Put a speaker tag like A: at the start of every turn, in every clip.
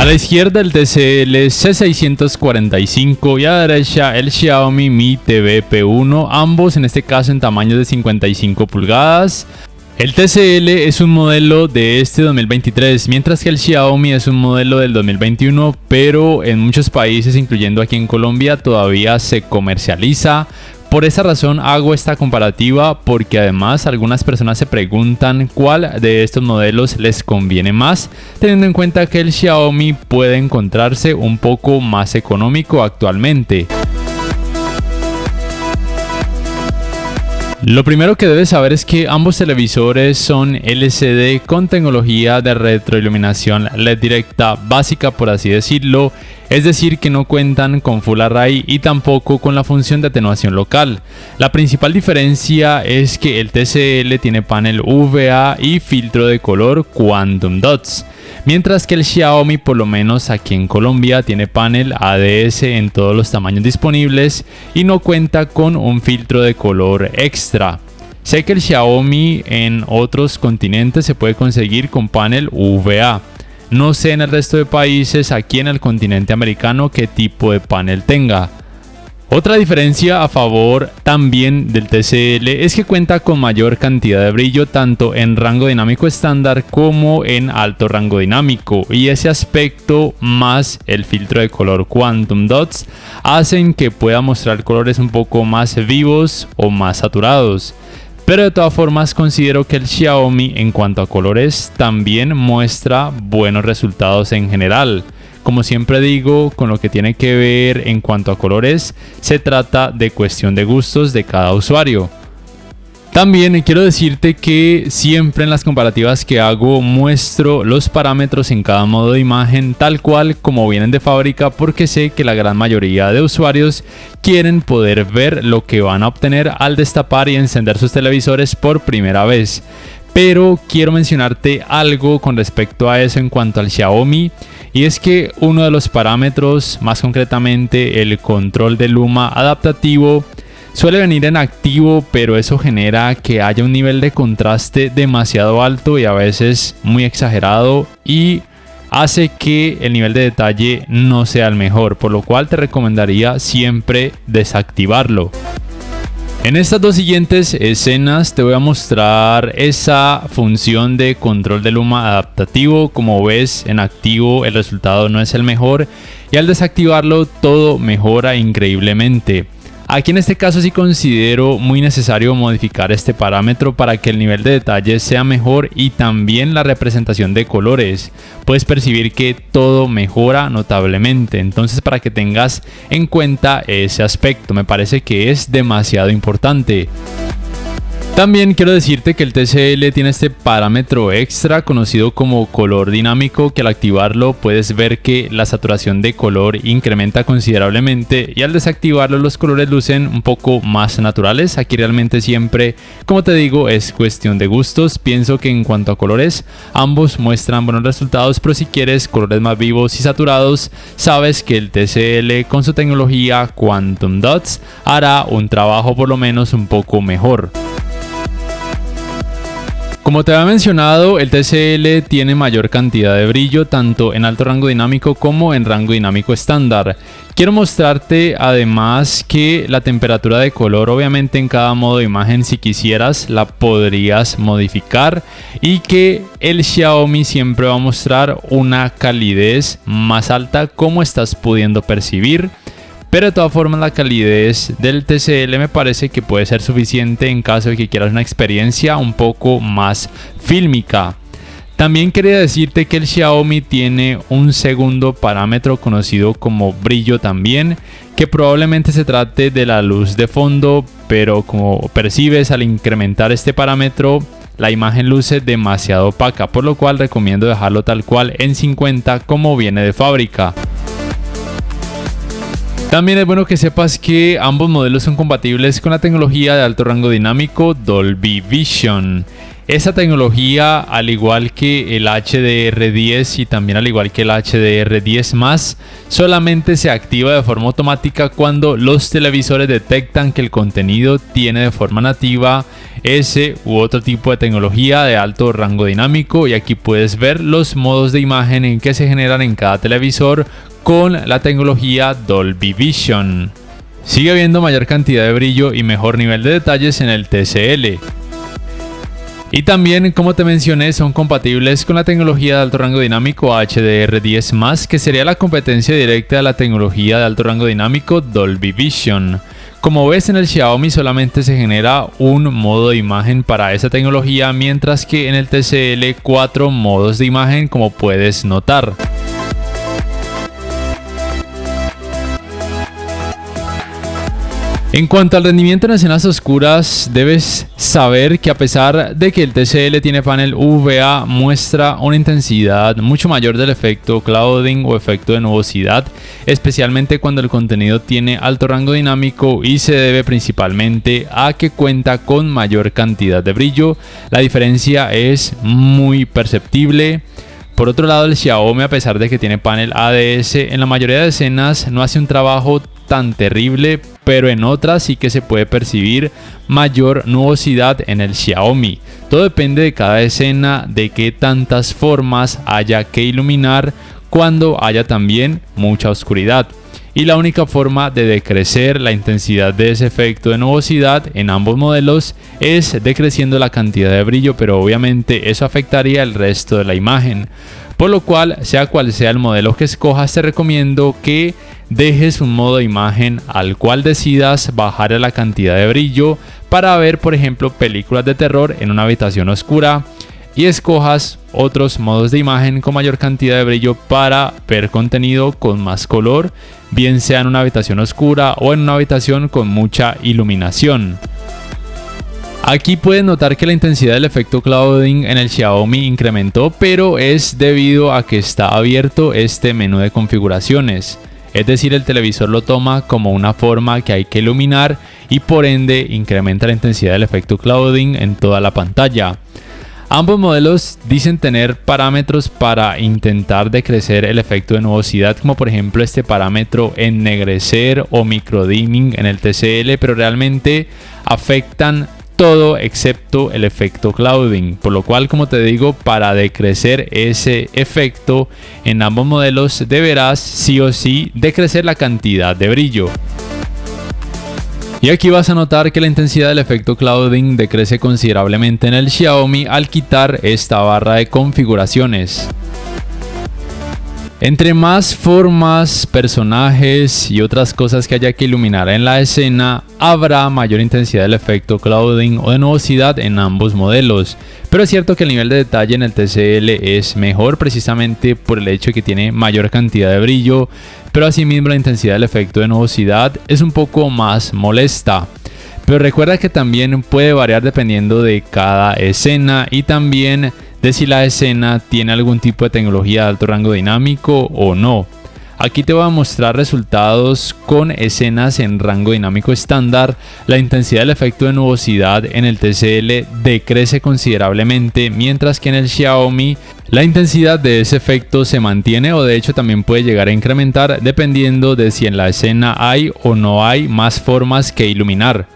A: A la izquierda el TCL C645 y a la derecha el Xiaomi Mi TV P1, ambos en este caso en tamaño de 55 pulgadas. El TCL es un modelo de este 2023, mientras que el Xiaomi es un modelo del 2021, pero en muchos países, incluyendo aquí en Colombia, todavía se comercializa. Por esa razón hago esta comparativa, porque además algunas personas se preguntan cuál de estos modelos les conviene más, teniendo en cuenta que el Xiaomi puede encontrarse un poco más económico actualmente. Lo primero que debes saber es que ambos televisores son LCD con tecnología de retroiluminación LED directa básica, por así decirlo, es decir que no cuentan con Full Array y tampoco con la función de atenuación local. La principal diferencia es que el TCL tiene panel VA y filtro de color Quantum Dots, mientras que el Xiaomi, por lo menos aquí en Colombia, tiene panel ADS en todos los tamaños disponibles y no cuenta con un filtro de color extra. Sé que el Xiaomi en otros continentes se puede conseguir con panel VA. No sé en el resto de países aquí en el continente americano qué tipo de panel tenga. Otra diferencia a favor también del TCL es que cuenta con mayor cantidad de brillo tanto en rango dinámico estándar como en alto rango dinámico, y ese aspecto más el filtro de color Quantum Dots hacen que pueda mostrar colores un poco más vivos o más saturados. Pero de todas formas considero que el Xiaomi en cuanto a colores también muestra buenos resultados en general. Como siempre digo, con lo que tiene que ver en cuanto a colores, se trata de cuestión de gustos de cada usuario. También quiero decirte que siempre en las comparativas que hago muestro los parámetros en cada modo de imagen tal cual como vienen de fábrica, porque sé que la gran mayoría de usuarios quieren poder ver lo que van a obtener al destapar y encender sus televisores por primera vez. Pero quiero mencionarte algo con respecto a eso en cuanto al Xiaomi, y es que uno de los parámetros, más concretamente el control de luma adaptativo, suele venir en activo, pero eso genera que haya un nivel de contraste demasiado alto y a veces muy exagerado, y hace que el nivel de detalle no sea el mejor, por lo cual te recomendaría siempre desactivarlo. En estas dos siguientes escenas te voy a mostrar esa función de control de luma adaptativo. Como ves, en activo el resultado no es el mejor y al desactivarlo todo mejora increíblemente. Aquí en este caso sí considero muy necesario modificar este parámetro para que el nivel de detalle sea mejor y también la representación de colores. Puedes percibir que todo mejora notablemente, entonces para que tengas en cuenta ese aspecto me parece que es demasiado importante. También quiero decirte que el TCL tiene este parámetro extra conocido como color dinámico, que al activarlo puedes ver que la saturación de color incrementa considerablemente y al desactivarlo los colores lucen un poco más naturales. Aquí realmente siempre, como te digo, es cuestión de gustos. Pienso que en cuanto a colores ambos muestran buenos resultados, pero si quieres colores más vivos y saturados, sabes que el TCL con su tecnología Quantum Dots hará un trabajo por lo menos un poco mejor. Como te había mencionado, el TCL tiene mayor cantidad de brillo tanto en alto rango dinámico como en rango dinámico estándar. Quiero mostrarte además que la temperatura de color, obviamente en cada modo de imagen si quisieras la podrías modificar, y que el Xiaomi siempre va a mostrar una calidez más alta como estás pudiendo percibir. Pero de todas formas la calidez del TCL me parece que puede ser suficiente en caso de que quieras una experiencia un poco más fílmica. También quería decirte que el Xiaomi tiene un segundo parámetro conocido como brillo también, que probablemente se trate de la luz de fondo, pero como percibes al incrementar este parámetro la imagen luce demasiado opaca, por lo cual recomiendo dejarlo tal cual en 50 como viene de fábrica. También es bueno que sepas que ambos modelos son compatibles con la tecnología de alto rango dinámico Dolby Vision. Esta tecnología, al igual que el HDR10 y también al igual que el HDR10+, solamente se activa de forma automática cuando los televisores detectan que el contenido tiene de forma nativa ese u otro tipo de tecnología de alto rango dinámico, y aquí puedes ver los modos de imagen en que se generan en cada televisor con la tecnología Dolby Vision. Sigue habiendo mayor cantidad de brillo y mejor nivel de detalles en el TCL. Y también, como te mencioné, son compatibles con la tecnología de alto rango dinámico HDR10+, que sería la competencia directa de la tecnología de alto rango dinámico Dolby Vision. Como ves, en el Xiaomi solamente se genera un modo de imagen para esa tecnología, mientras que en el TCL 4 modos de imagen, como puedes notar. En cuanto al rendimiento en escenas oscuras, debes saber que a pesar de que el TCL tiene panel VA, muestra una intensidad mucho mayor del efecto clouding o efecto de nubosidad, especialmente cuando el contenido tiene alto rango dinámico, y se debe principalmente a que cuenta con mayor cantidad de brillo. La diferencia es muy perceptible. Por otro lado, el Xiaomi, a pesar de que tiene panel ADS, en la mayoría de escenas no hace un trabajo tan terrible, pero en otras sí que se puede percibir mayor nubosidad en el Xiaomi. Todo depende de cada escena, de qué tantas formas haya que iluminar cuando haya también mucha oscuridad. Y la única forma de decrecer la intensidad de ese efecto de nubosidad en ambos modelos es decreciendo la cantidad de brillo, pero obviamente eso afectaría el resto de la imagen. Por lo cual, sea cual sea el modelo que escojas, te recomiendo que dejes un modo de imagen al cual decidas bajar la cantidad de brillo para ver, por ejemplo, películas de terror en una habitación oscura, y escojas otros modos de imagen con mayor cantidad de brillo para ver contenido con más color, bien sea en una habitación oscura o en una habitación con mucha iluminación. Aquí puedes notar que la intensidad del efecto clouding en el Xiaomi incrementó, pero es debido a que está abierto este menú de configuraciones. Es decir, el televisor lo toma como una forma que hay que iluminar y por ende incrementa la intensidad del efecto clouding en toda la pantalla. Ambos modelos dicen tener parámetros para intentar decrecer el efecto de nubosidad, como por ejemplo este parámetro ennegrecer o microdimming en el TCL, pero realmente afectan todo excepto el efecto clouding, por lo cual, como te digo, para decrecer ese efecto en ambos modelos deberás sí o sí decrecer la cantidad de brillo. Y aquí vas a notar que la intensidad del efecto clouding decrece considerablemente en el Xiaomi al quitar esta barra de configuraciones. Entre más formas, personajes y otras cosas que haya que iluminar en la escena, habrá mayor intensidad del efecto clouding o de nubosidad en ambos modelos. Pero es cierto que el nivel de detalle en el TCL es mejor precisamente por el hecho de que tiene mayor cantidad de brillo, pero asimismo la intensidad del efecto de nubosidad es un poco más molesta. Pero recuerda que también puede variar dependiendo de cada escena y también de si la escena tiene algún tipo de tecnología de alto rango dinámico o no. Aquí te voy a mostrar resultados con escenas en rango dinámico estándar. La intensidad del efecto de nubosidad en el TCL decrece considerablemente, mientras que en el Xiaomi la intensidad de ese efecto se mantiene, o de hecho también puede llegar a incrementar dependiendo de si en la escena hay o no hay más formas que iluminar.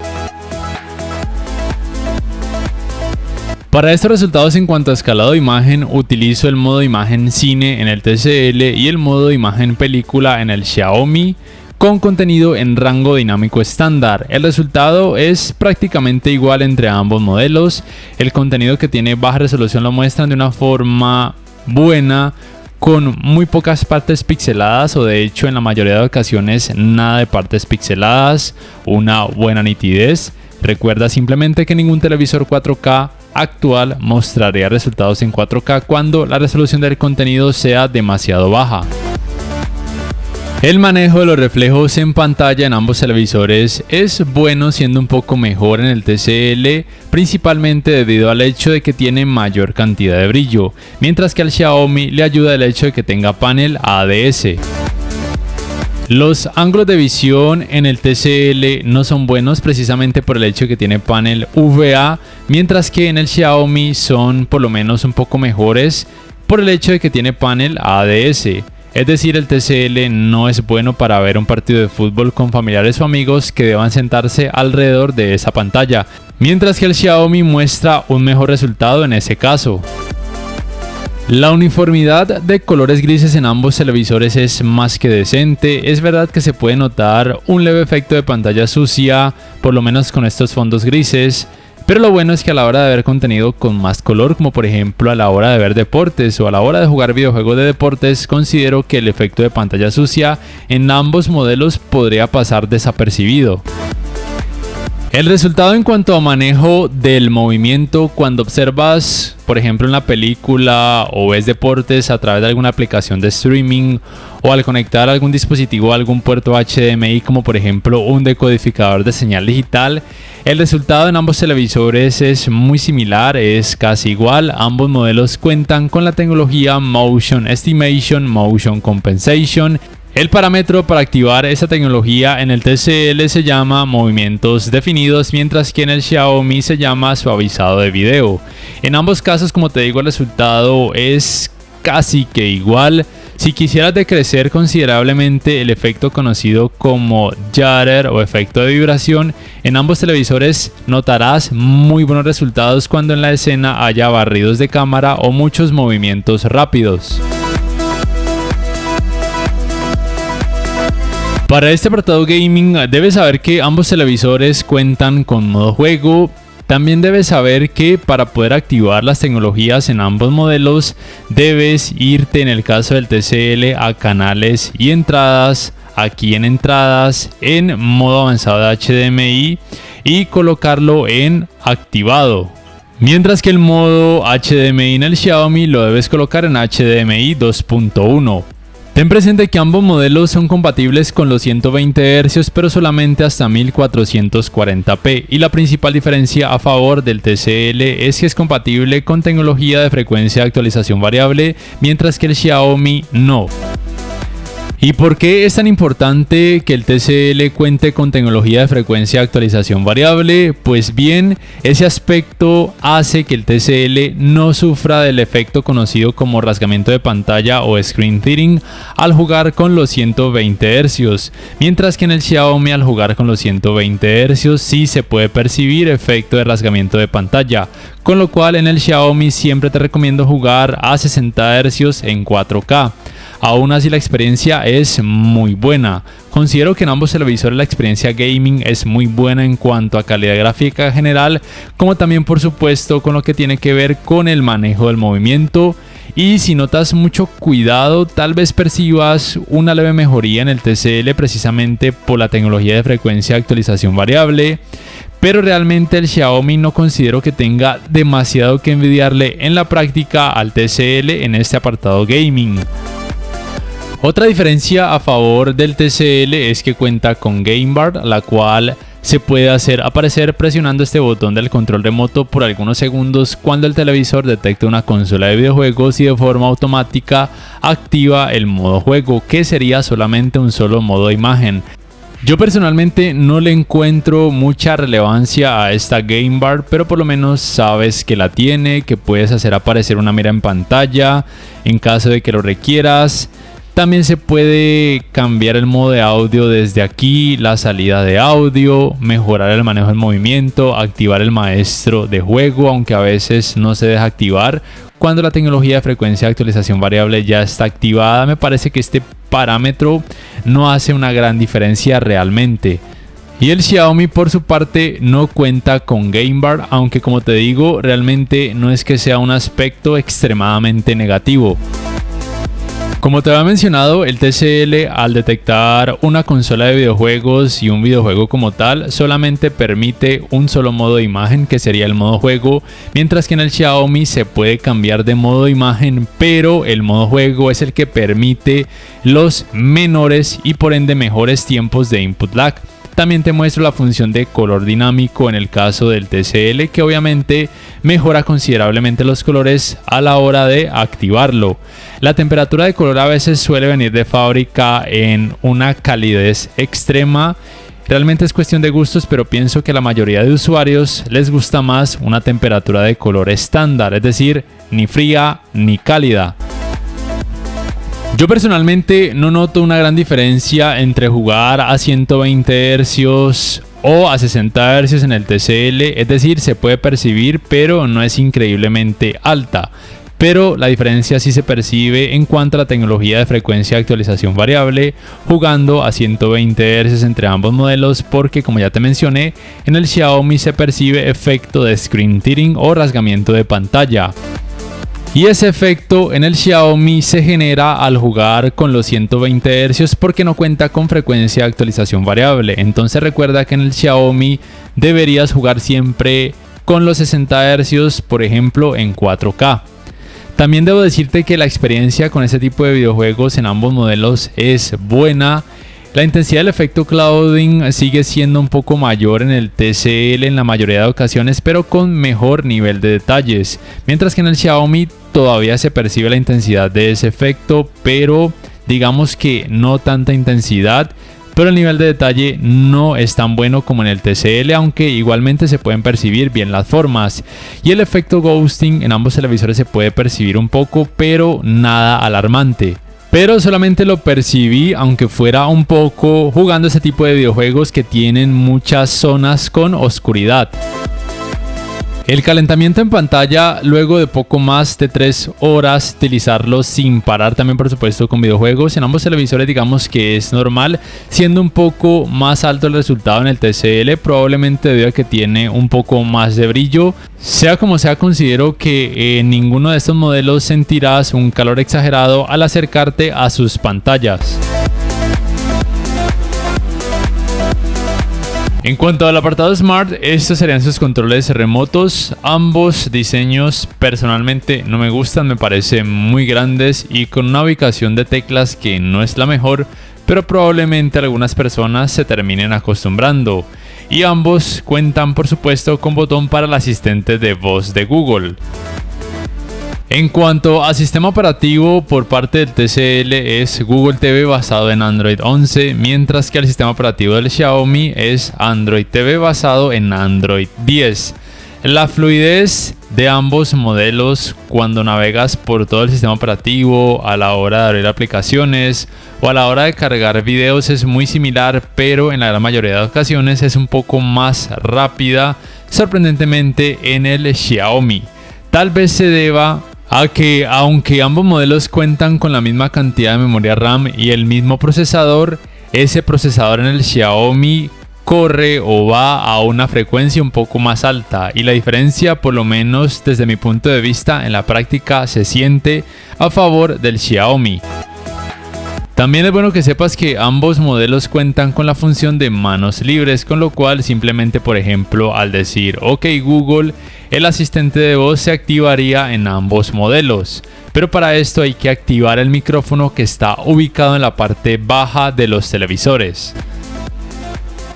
A: Para estos resultados en cuanto a escalado de imagen, utilizo el modo de imagen cine en el TCL y el modo de imagen película en el Xiaomi, con contenido en rango dinámico estándar. El resultado es prácticamente igual entre ambos modelos. El contenido que tiene baja resolución lo muestran de una forma buena, con muy pocas partes pixeladas, o de hecho en la mayoría de ocasiones nada de partes pixeladas, una buena nitidez. Recuerda simplemente que ningún televisor 4K actual mostraría resultados en 4K cuando la resolución del contenido sea demasiado baja. El manejo de los reflejos en pantalla en ambos televisores es bueno, siendo un poco mejor en el TCL, principalmente debido al hecho de que tiene mayor cantidad de brillo, mientras que al Xiaomi le ayuda el hecho de que tenga panel ADS. Los ángulos de visión en el TCL no son buenos precisamente por el hecho de que tiene panel VA, mientras que en el Xiaomi son por lo menos un poco mejores por el hecho de que tiene panel ADS. Es decir, el TCL no es bueno para ver un partido de fútbol con familiares o amigos que deban sentarse alrededor de esa pantalla, mientras que el Xiaomi muestra un mejor resultado en ese caso. La uniformidad de colores grises en ambos televisores es más que decente. Es verdad que se puede notar un leve efecto de pantalla sucia, por lo menos con estos fondos grises, pero lo bueno es que a la hora de ver contenido con más color, como por ejemplo a la hora de ver deportes o a la hora de jugar videojuegos de deportes, considero que el efecto de pantalla sucia en ambos modelos podría pasar desapercibido. El resultado en cuanto a manejo del movimiento cuando observas, por ejemplo, en la película o ves deportes a través de alguna aplicación de streaming o al conectar algún dispositivo a algún puerto HDMI, como por ejemplo un decodificador de señal digital, el resultado en ambos televisores es muy similar, es casi igual. Ambos modelos cuentan con la tecnología Motion Estimation, Motion Compensation. El parámetro para activar esta tecnología en el TCL se llama movimientos definidos, mientras que en el Xiaomi se llama suavizado de video. En ambos casos, como te digo, el resultado es casi que igual. Si quisieras decrecer considerablemente el efecto conocido como Judder o efecto de vibración, en ambos televisores notarás muy buenos resultados cuando en la escena haya barridos de cámara o muchos movimientos rápidos. Para este apartado gaming debes saber que ambos televisores cuentan con modo juego. También debes saber que para poder activar las tecnologías en ambos modelos debes irte, en el caso del TCL, a canales y entradas, aquí en entradas, en modo avanzado de HDMI y colocarlo en activado. Mientras que el modo HDMI en el Xiaomi lo debes colocar en HDMI 2.1. Ten presente que ambos modelos son compatibles con los 120 Hz, pero solamente hasta 1440p, y la principal diferencia a favor del TCL es que es compatible con tecnología de frecuencia de actualización variable, mientras que el Xiaomi no. ¿Y por qué es tan importante que el TCL cuente con tecnología de frecuencia de actualización variable? Pues bien, ese aspecto hace que el TCL no sufra del efecto conocido como rasgamiento de pantalla o screen tearing al jugar con los 120 Hz, mientras que en el Xiaomi al jugar con los 120 Hz sí se puede percibir efecto de rasgamiento de pantalla, con lo cual en el Xiaomi siempre te recomiendo jugar a 60 Hz en 4K. Aún así la experiencia es muy buena. Considero que en ambos televisores la experiencia gaming es muy buena en cuanto a calidad gráfica general, como también por supuesto con lo que tiene que ver con el manejo del movimiento. Y si notas mucho cuidado, tal vez percibas una leve mejoría en el TCL precisamente por la tecnología de frecuencia de actualización variable. Pero realmente el Xiaomi no considero que tenga demasiado que envidiarle en la práctica al TCL en este apartado gaming. Otra diferencia a favor del TCL es que cuenta con Game Bar, la cual se puede hacer aparecer presionando este botón del control remoto por algunos segundos cuando el televisor detecta una consola de videojuegos y de forma automática activa el modo juego, que sería solamente un solo modo de imagen. Yo personalmente no le encuentro mucha relevancia a esta Game Bar, pero por lo menos sabes que la tiene, que puedes hacer aparecer una mira en pantalla en caso de que lo requieras. También se puede cambiar el modo de audio desde aquí, la salida de audio, mejorar el manejo del movimiento, activar el maestro de juego, aunque a veces no se deja activar. Cuando la tecnología de frecuencia de actualización variable ya está activada, me parece que este parámetro no hace una gran diferencia realmente. Y el Xiaomi por su parte no cuenta con Game Bar, aunque como te digo, realmente no es que sea un aspecto extremadamente negativo. Como te había mencionado, el TCL al detectar una consola de videojuegos y un videojuego como tal, solamente permite un solo modo de imagen, que sería el modo juego, mientras que en el Xiaomi se puede cambiar de modo de imagen, pero el modo juego es el que permite los menores y por ende mejores tiempos de input lag. También te muestro la función de color dinámico en el caso del TCL, que obviamente mejora considerablemente los colores a la hora de activarlo. La temperatura de color a veces suele venir de fábrica en una calidez extrema. Realmente es cuestión de gustos, pero pienso que a la mayoría de usuarios les gusta más una temperatura de color estándar, es decir, ni fría ni cálida. Yo personalmente no noto una gran diferencia entre jugar a 120 Hz o a 60 Hz en el TCL, es decir, se puede percibir, pero no es increíblemente alta. Pero la diferencia sí se percibe en cuanto a la tecnología de frecuencia de actualización variable, jugando a 120 Hz entre ambos modelos, porque como ya te mencioné, en el Xiaomi se percibe efecto de screen tearing o rasgamiento de pantalla. Y ese efecto en el Xiaomi se genera al jugar con los 120 Hz porque no cuenta con frecuencia de actualización variable. Entonces recuerda que en el Xiaomi deberías jugar siempre con los 60 Hz, por ejemplo en 4K. También debo decirte que la experiencia con este tipo de videojuegos en ambos modelos es buena. La intensidad del efecto clouding sigue siendo un poco mayor en el TCL en la mayoría de ocasiones, pero con mejor nivel de detalles, mientras que en el Xiaomi todavía se percibe la intensidad de ese efecto, pero digamos que no tanta intensidad, pero el nivel de detalle no es tan bueno como en el TCL, aunque igualmente se pueden percibir bien las formas. Y el efecto ghosting en ambos televisores se puede percibir un poco, pero nada alarmante. Pero solamente lo percibí, aunque fuera un poco, jugando ese tipo de videojuegos que tienen muchas zonas con oscuridad. El calentamiento en pantalla, luego de poco más de 3 horas utilizarlo sin parar, también por supuesto con videojuegos, en ambos televisores digamos que es normal, siendo un poco más alto el resultado en el TCL, probablemente debido a que tiene un poco más de brillo. Sea como sea, considero que en ninguno de estos modelos sentirás un calor exagerado al acercarte a sus pantallas. En cuanto al apartado Smart, estos serían sus controles remotos. Ambos diseños personalmente no me gustan, me parecen muy grandes y con una ubicación de teclas que no es la mejor, pero probablemente algunas personas se terminen acostumbrando. Y ambos cuentan por supuesto con botón para el asistente de voz de Google. En cuanto a sistema operativo, por parte del TCL es Google TV basado en Android 11, mientras que el sistema operativo del Xiaomi es Android TV basado en Android 10. La fluidez de ambos modelos cuando navegas por todo el sistema operativo, a la hora de abrir aplicaciones o a la hora de cargar videos es muy similar, pero en la gran mayoría de ocasiones es un poco más rápida, sorprendentemente en el Xiaomi. Tal vez se deba a que aunque ambos modelos cuentan con la misma cantidad de memoria RAM y el mismo procesador, ese procesador en el Xiaomi corre o va a una frecuencia un poco más alta y la diferencia, por lo menos desde mi punto de vista, en la práctica se siente a favor del Xiaomi. También es bueno que sepas que ambos modelos cuentan con la función de manos libres, con lo cual simplemente, por ejemplo, al decir OK Google, el asistente de voz se activaría en ambos modelos. Pero para esto hay que activar el micrófono que está ubicado en la parte baja de los televisores.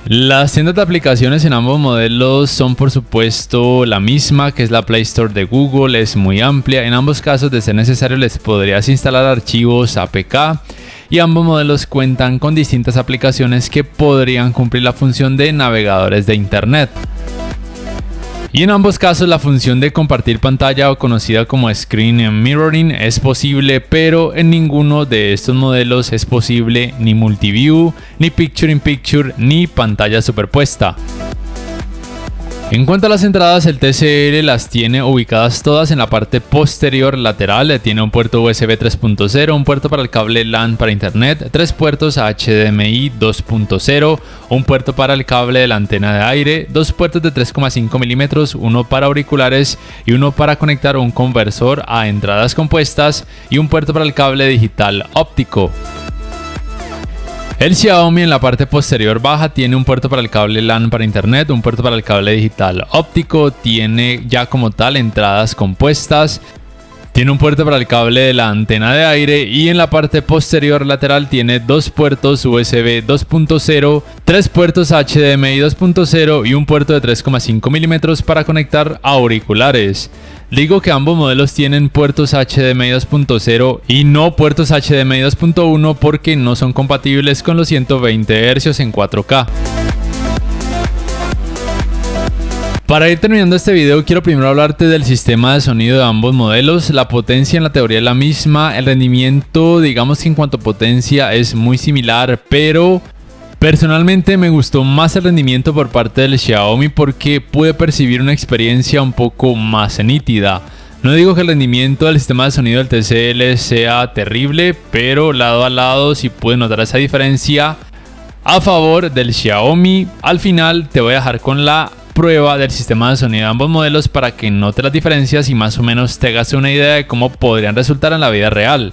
A: Las tiendas de aplicaciones en ambos modelos son por supuesto la misma, que es la Play Store de Google, es muy amplia. En ambos casos, de ser necesario, les podrías instalar archivos APK. Y ambos modelos cuentan con distintas aplicaciones que podrían cumplir la función de navegadores de internet. Y en ambos casos la función de compartir pantalla, o conocida como Screen Mirroring, es posible, pero en ninguno de estos modelos es posible ni Multiview, ni Picture in Picture, ni pantalla superpuesta. En cuanto a las entradas, el TCL las tiene ubicadas todas en la parte posterior lateral. Tiene un puerto USB 3.0, un puerto para el cable LAN para internet, 3 puertos HDMI 2.0, un puerto para el cable de la antena de aire, 2 puertos de 3,5 milímetros, uno para auriculares y uno para conectar un conversor a entradas compuestas y un puerto para el cable digital óptico. El Xiaomi en la parte posterior baja tiene un puerto para el cable LAN para internet, un puerto para el cable digital óptico, tiene ya como tal entradas compuestas. Tiene un puerto para el cable de la antena de aire y en la parte posterior lateral tiene dos puertos USB 2.0, tres puertos HDMI 2.0 y un puerto de 3,5 milímetros para conectar auriculares. Digo que ambos modelos tienen puertos HDMI 2.0 y no puertos HDMI 2.1 porque no son compatibles con los 120 Hz en 4K. Para ir terminando este video, quiero primero hablarte del sistema de sonido de ambos modelos. La potencia en la teoría es la misma, el rendimiento, digamos que en cuanto a potencia es muy similar, pero personalmente me gustó más el rendimiento por parte del Xiaomi porque pude percibir una experiencia un poco más nítida. No digo que el rendimiento del sistema de sonido del TCL sea terrible, pero lado a lado sí pude notar esa diferencia a favor del Xiaomi. Al final te voy a dejar con la prueba del sistema de sonido de ambos modelos para que notes las diferencias y más o menos te hagas una idea de cómo podrían resultar en la vida real.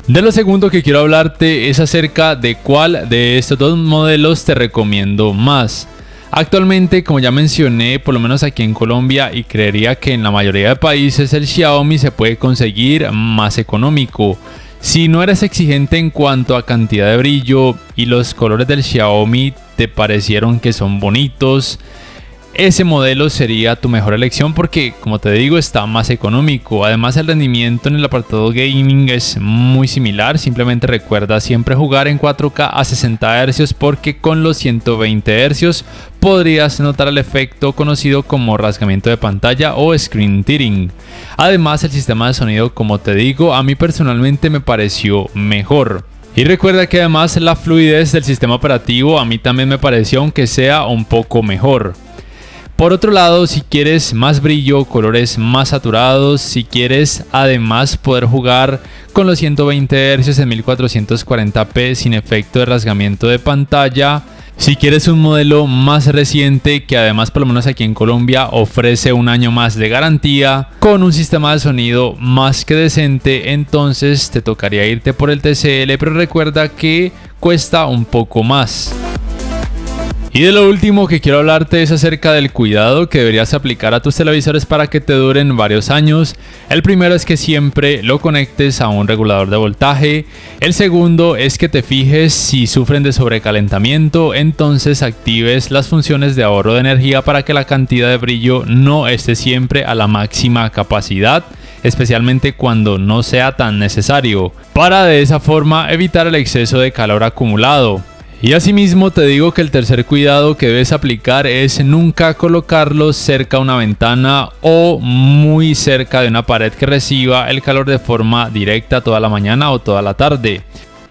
A: De lo segundo que quiero hablarte es acerca de cuál de estos dos modelos te recomiendo más. Actualmente, como ya mencioné, por lo menos aquí en Colombia y creería que en la mayoría de países, el Xiaomi se puede conseguir más económico. Si no eres exigente en cuanto a cantidad de brillo y los colores del Xiaomi te parecieron que son bonitos, ese modelo sería tu mejor elección porque, como te digo, está más económico. Además, el rendimiento en el apartado gaming es muy similar. Simplemente recuerda siempre jugar en 4K a 60 Hz porque con los 120 Hz podrías notar el efecto conocido como rasgamiento de pantalla o screen tearing. Además, el sistema de sonido, como te digo, a mí personalmente me pareció mejor. Y recuerda que además la fluidez del sistema operativo a mí también me pareció, aunque sea un poco mejor. Por otro lado, si quieres más brillo, colores más saturados, si quieres además poder jugar con los 120 Hz en 1440p sin efecto de rasgamiento de pantalla, si quieres un modelo más reciente que además por lo menos aquí en Colombia ofrece un año más de garantía con un sistema de sonido más que decente, entonces te tocaría irte por el TCL, pero recuerda que cuesta un poco más. Y de lo último que quiero hablarte es acerca del cuidado que deberías aplicar a tus televisores para que te duren varios años. El primero es que siempre lo conectes a un regulador de voltaje. El segundo es que te fijes si sufren de sobrecalentamiento, entonces actives las funciones de ahorro de energía para que la cantidad de brillo no esté siempre a la máxima capacidad, especialmente cuando no sea tan necesario, para de esa forma evitar el exceso de calor acumulado. Y asimismo te digo que el tercer cuidado que debes aplicar es nunca colocarlos cerca a una ventana o muy cerca de una pared que reciba el calor de forma directa toda la mañana o toda la tarde.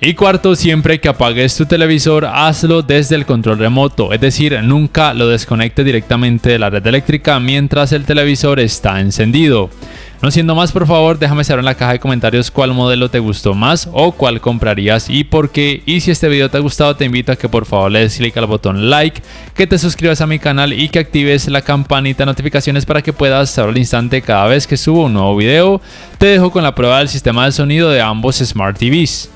A: Y cuarto, siempre que apagues tu televisor, hazlo desde el control remoto, es decir, nunca lo desconectes directamente de la red eléctrica mientras el televisor está encendido. No siendo más, por favor, déjame saber en la caja de comentarios cuál modelo te gustó más o cuál comprarías y por qué. Y si este video te ha gustado, te invito a que por favor le des clic al botón like, que te suscribas a mi canal y que actives la campanita de notificaciones para que puedas saber al instante cada vez que subo un nuevo video. Te dejo con la prueba del sistema de sonido de ambos Smart TVs.